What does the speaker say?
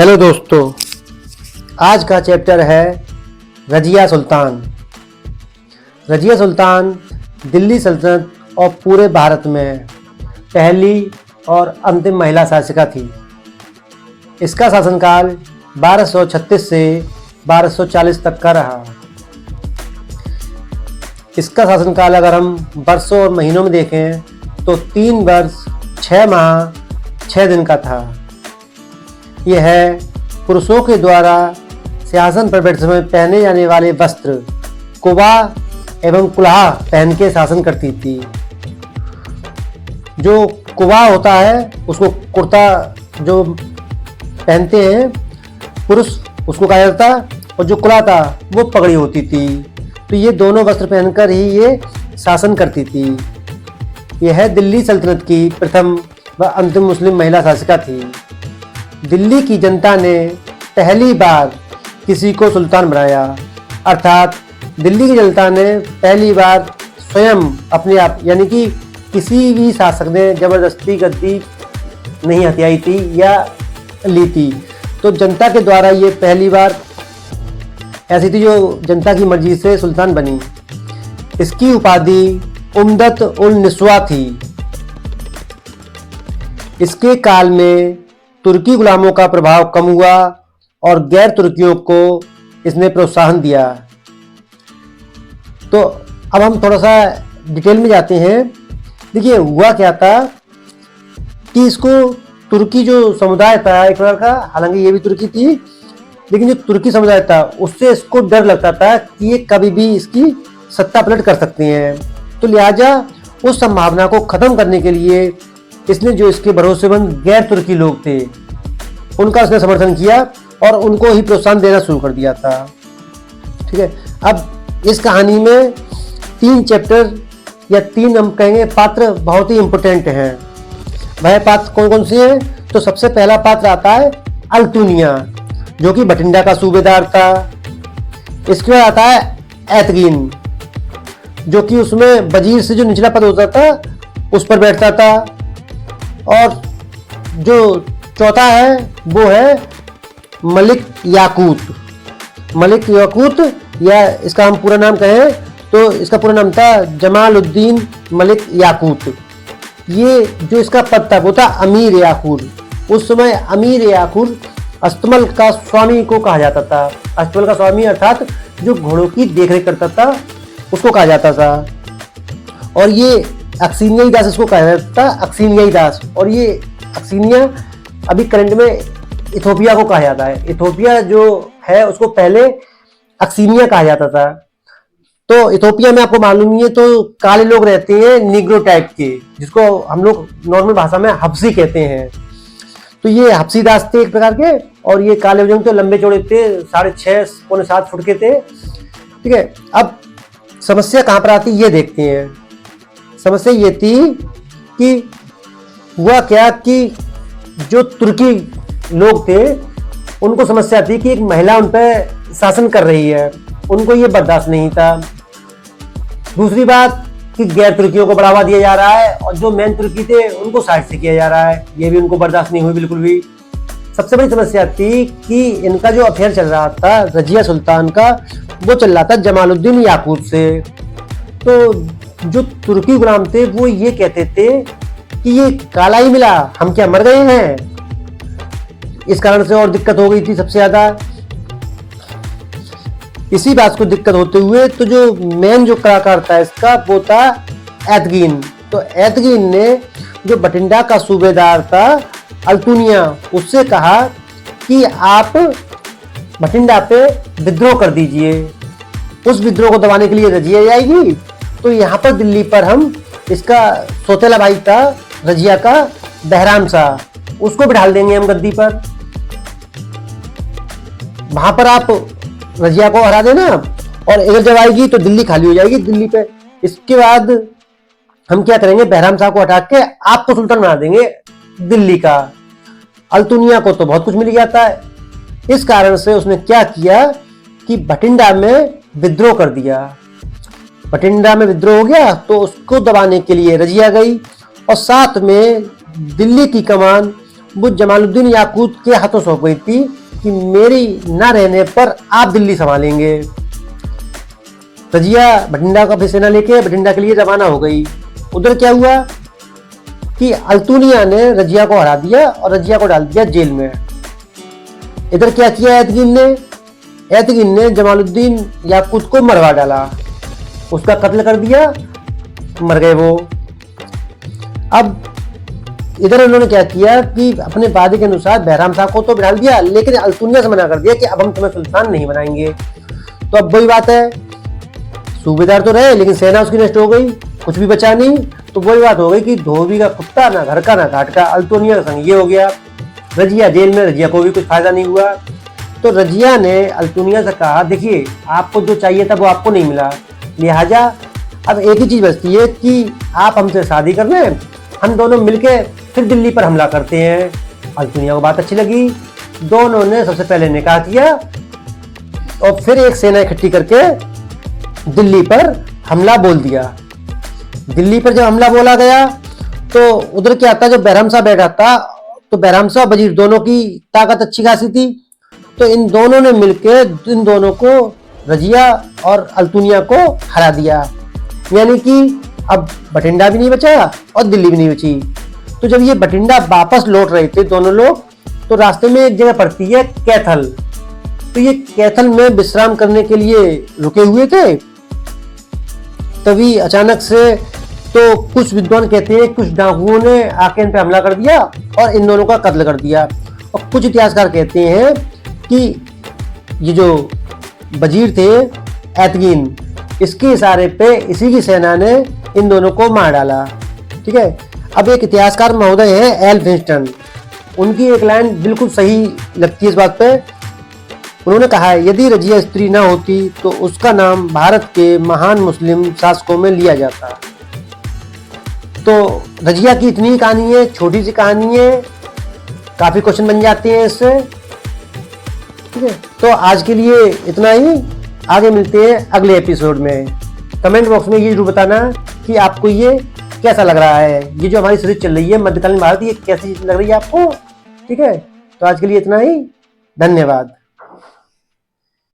Hello दोस्तों, आज का चैप्टर है रजिया सुल्तान। रजिया सुल्तान दिल्ली सल्तनत और पूरे भारत में पहली और अंतिम महिला शासिका थी। इसका शासनकाल 1236 से 1240 तक का रहा। इसका शासनकाल अगर हम वर्षों और महीनों में देखें तो 3 वर्ष 6 माह 6 दिन का था। यह है पुरुषों के द्वारा सिंहासन पर बैठते समय पहने जाने वाले वस्त्र कुबा एवं कुल्हा पहन के शासन करती थी। जो कुबा होता है उसको कुर्ता जो पहनते हैं पुरुष उसको कहा जाता, और जो कुल्हा था वो पगड़ी होती थी। तो ये दोनों वस्त्र पहनकर ही ये शासन करती थी। यह दिल्ली सल्तनत की प्रथम व अंतिम मुस्लिम महिला शासिका थी। दिल्ली की जनता ने पहली बार किसी को सुल्तान बनाया, अर्थात दिल्ली की जनता ने पहली बार स्वयं अपने आप, यानी कि किसी भी शासक ने जबरदस्ती गद्दी नहीं हथियाई थी या ली थी। तो जनता के द्वारा ये पहली बार ऐसी थी जो जनता की मर्जी से सुल्तान बनी। इसकी उपाधि उम्दत उल निस्वा थी। इसके काल में तुर्की गुलामों का प्रभाव कम हुआ और गैर तुर्कियों को इसने प्रोत्साहन दिया। तो अब हम थोड़ा सा डिटेल में जाते हैं। देखिए हुआ क्या था कि इसको तुर्की जो समुदाय था एक प्रकार का, हालांकि ये भी तुर्की थी, लेकिन जो तुर्की समुदाय था उससे इसको डर लगता था कि ये कभी भी इसकी सत्ता पलट कर सकते हैं। तो लिहाजा उस संभावना को खत्म करने के लिए इसने जो इसके भरोसेमंद गैर तुर्की लोग थे उनका इसने समर्थन किया और उनको ही प्रोत्साहन देना शुरू कर दिया था। ठीक है, अब इस कहानी में 3 चैप्टर या 3 हम कहेंगे पात्र बहुत ही इंपॉर्टेंट हैं। वह पात्र कौन कौन से हैं? तो सबसे पहला पात्र आता है अल्तुनिया, जो कि बठिंडा का सूबेदार था। इसके बाद आता है एतगीन, जो कि उसमें वजीर से जो निचला पद होता था उस पर बैठता था। और जो चौथा है वो है मलिक याकूत। मलिक याकूत, या इसका हम पूरा नाम कहें तो इसका पूरा नाम था जमालुद्दीन मलिक याकूत। ये जो इसका पद था वो था अमीर याकूर। उस समय अमीर याकूर अस्तमल का स्वामी को कहा जाता था। अस्तमल का स्वामी अर्थात जो घोड़ों की देखरेख करता था उसको कहा जाता था। और ये अक्सीनियाई दास इसको कहा जाता था, अक्सीनियाई दास। और ये अक्सीनिया अभी करंट में इथोपिया को कहा जाता है। इथोपिया जो है उसको पहले अक्सीनिया कहा जाता था। तो इथोपिया में आपको मालूम ही है तो काले लोग रहते हैं निग्रो टाइप के, जिसको हम लोग नॉर्मल भाषा में हब्सी कहते हैं। तो ये हब्सी दास थे एक प्रकार के, और ये काले वजन तो लंबे चौड़े थे, 6.5 पौने 7 फुट के थे। ठीक है, अब समस्या कहाँ पर आती ये देखते हैं। समस्या ये थी कि हुआ क्या कि जो तुर्की लोग थे उनको समस्या थी कि एक महिला उन पर शासन कर रही है, उनको ये बर्दाश्त नहीं था। दूसरी बात कि गैर तुर्कियों को बढ़ावा दिया जा रहा है और जो मेन तुर्की थे उनको साइड से किया जा रहा है, ये भी उनको बर्दाश्त नहीं हुई बिल्कुल भी। सबसे बड़ी समस्या थी कि इनका जो अफेयर चल रहा था रजिया सुल्तान का, वो चल रहा था जमालुद्दीन याकूत से। तो जो तुर्की गुलाम थे वो ये कहते थे कि ये काला ही मिला, हम क्या मर गए हैं। इस कारण से और दिक्कत हो गई थी सबसे ज्यादा। इसी बात को दिक्कत होते हुए तो जो मेन जो कलाकार था इसका वो था एतगीन। तो एतगीन ने जो बठिंडा का सूबेदार था अल्तुनिया, उससे कहा कि आप बठिंडा पे विद्रोह कर दीजिए। उस विद्रोह को दबाने के लिए रजिया जाएगी। तो यहाँ पर दिल्ली पर हम इसका सौतेला भाई था रजिया का, बहराम शाह, उसको बिठाल देंगे हम गद्दी पर। वहां पर आप रजिया को हरा देना और इधर जब आएगी तो दिल्ली खाली हो जाएगी दिल्ली पे। इसके बाद हम क्या करेंगे, बहराम शाह को हटा के आपको सुल्तान बना देंगे दिल्ली का। अल्तुनिया को तो बहुत कुछ मिल जाता है। इस कारण से उसने क्या किया कि बठिंडा में विद्रोह कर दिया। बठिंडा में विद्रोह हो गया तो उसको दबाने के लिए रजिया गई और साथ में दिल्ली की कमान वो जमालुद्दीन याकूत के हाथों सौंप गई थी कि मेरी ना रहने पर आप दिल्ली संभालेंगे। रजिया बठिंडा का सेना लेके बठिंडा के लिए रवाना हो गई। उधर क्या हुआ कि अल्तुनिया ने रजिया को हरा दिया और रजिया को डाल दिया जेल में। इधर क्या किया ऐतगिन ने जमालुद्दीन याकूत को मरवा डाला, उसका कत्ल कर दिया, मर गए वो। अब इधर उन्होंने क्या किया कि अपने वादे के अनुसार बहराम साहब को तो डाल दिया, लेकिन अल्तुनिया से मना कर दिया कि अब हम तुम्हें सुल्तान नहीं बनाएंगे। तो अब वही बात है, सूबेदार तो रहे लेकिन सेना उसकी नष्ट हो गई, कुछ भी बचा नहीं। तो वही बात हो गई कि धोबी का कुत्ता ना घर का ना घाट का, अल्तुनिया का संग ये हो गया। रजिया जेल में, रजिया को भी कुछ फायदा नहीं हुआ। तो रजिया ने अल्तुनिया से कहा देखिए आपको जो चाहिए था वो आपको नहीं मिला, लिहाजा अब एक ही चीज बचती है कि आप हमसे शादी कर लें, हम दोनों मिलके फिर दिल्ली पर हमला करते हैं। अल्तुनिया को बात अच्छी लगी, दोनों ने सबसे पहले निकाह किया और फिर एक सेना इकट्ठी करके दिल्ली पर हमला बोल दिया। दिल्ली पर जब हमला बोला गया तो उधर क्या था, जब बहराम साहब बैठा था तो बहराम साहब वजीर दोनों की ताकत अच्छी खासी थी। तो इन दोनों ने मिलकर इन दोनों को, रजिया और अल्तुनिया को हरा दिया, यानी कि अब बठिंडा भी नहीं बचा और दिल्ली भी नहीं बची। तो जब ये बठिंडा वापस लौट रहे थे दोनों लोग, तो रास्ते में एक जगह पड़ती है कैथल। तो ये कैथल में विश्राम करने के लिए रुके हुए थे। तभी अचानक से, तो कुछ विद्वान कहते हैं कुछ डाकुओं ने आके इन पे हमला कर दिया और इन दोनों का कत्ल कर दिया। और कुछ इतिहासकार कहते हैं कि ये जो वजीर थे ऐतगिन, इसके इशारे पे इसी की सेना ने इन दोनों को मार डाला। ठीक है। अब एक इतिहासकार महोदय है एल्फिंस्टन, उनकी एक लाइन बिल्कुल सही लगती है इस बात पे। उन्होंने कहा है यदि रजिया स्त्री ना होती तो उसका नाम भारत के महान मुस्लिम शासकों में लिया जाता। तो रजिया की इतनी कहानी है, छोटी सी कहानी है, काफी क्वेश्चन बन जाते हैं इससे। ठीक है, तो आज के लिए इतना ही, आगे मिलते हैं अगले एपिसोड में। कमेंट बॉक्स में ये जरूर बताना कि आपको ये कैसा लग रहा है, ये जो हमारी सीरीज चल रही है मध्यकालीन भारत, ये कैसी लग रही है आपको। ठीक है, तो आज के लिए इतना ही, धन्यवाद।